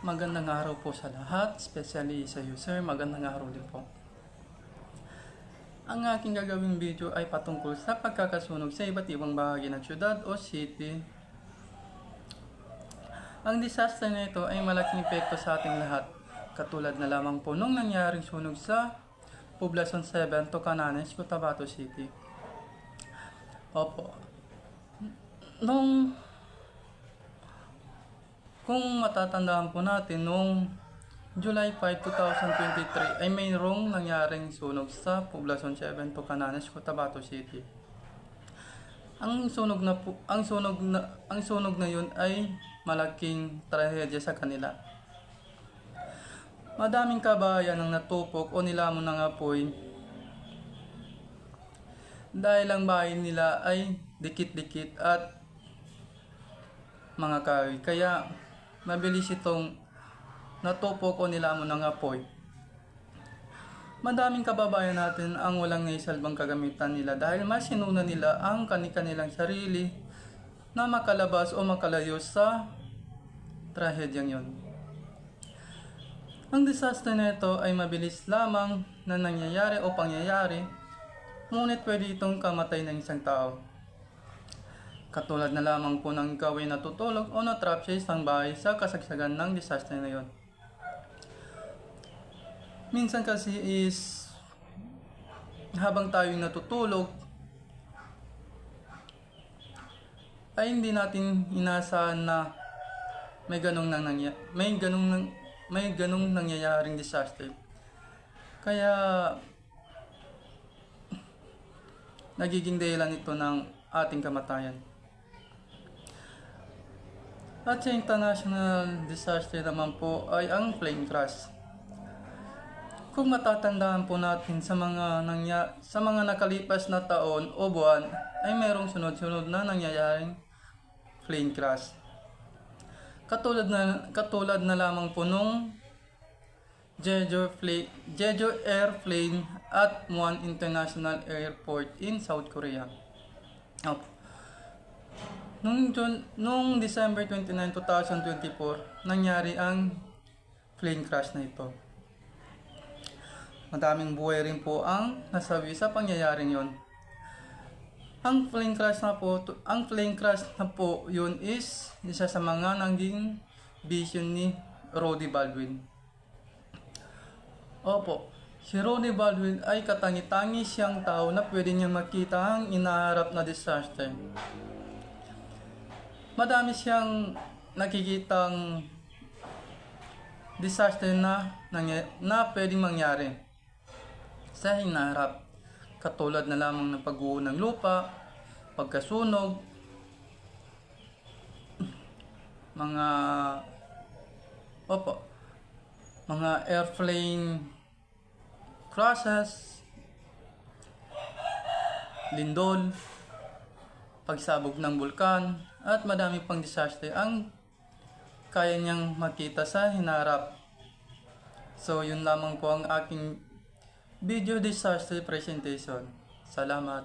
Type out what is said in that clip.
Magandang araw po sa lahat, especially sa user. Magandang araw din po. Ang aking gagawing video ay patungkol sa pagkakasunog sa iba't ibang bahagi ng syudad o city. Ang disaster na ito ay malaking epekto sa ating lahat, katulad na lamang po nung nangyaring sunog sa Poblacion 7, Tocananes, Cotabato City. Opo. Kung matatandaan po natin, noong July 5, 2023 ay mayroong nangyaring sunog sa Poblacion 7, Tocananes, Cotabato City. Ang sunog na yun ay malaking trahedya sa kanila. Madaming kabahayan ang natupok o nilamon ng apoy dahil ang bahay nila ay dikit-dikit at mga kahoy. Kaya mabilis itong natupok o nilamon ng apoy. Madaming kababayan natin ang walang naisalbang kagamitan nila dahil masinuna nila ang kanilang sarili na makalabas o makalayo sa trahedyang yon. Ang disaster na ito ay mabilis lamang na nangyayari o pangyayari, ngunit pwede itong kamatay ng isang tao. Katulad na lamang po ng ikaw ay natutulog o natrap sa isang bahay sa kasagsagan ng disaster na yon. Minsan kasi is habang tayo natutulog ay hindi natin inaasahan na may ganong nangyayaring disaster. Kaya nagiging dahilan ito ng ating kamatayan. At sa international disaster naman po ay ang plane crash. Kung matatandaan po natin sa mga nakalipas na taon o buwan ay mayroong sunod-sunod na nangyayaring plane crash. Katulad na lamang po nung Jeju Airplane at Muan International Airport in South Korea. Noong December 29, 2024, nangyari ang plane crash na ito. Madaming buhay rin po ang nasawi sa pangyayaring yon. Ang plane crash na po yun is isa sa mga naging vision ni Rudy Baldwin. Opo, si Rudy Baldwin ay katangi-tangi siyang tao na pwede niya makita ang inaharap na disaster. Madami siyang nakikitang disaster na pwedeng mangyari sa hinaharap. Katulad na lamang ng pagguho ng lupa, pagkasunog, mga airplane crashes, lindol, pagsabog ng bulkan, at madami pang disaster ang kaya niyang makita sa hinaharap. So yun lamang po ang aking video disaster presentation. Salamat.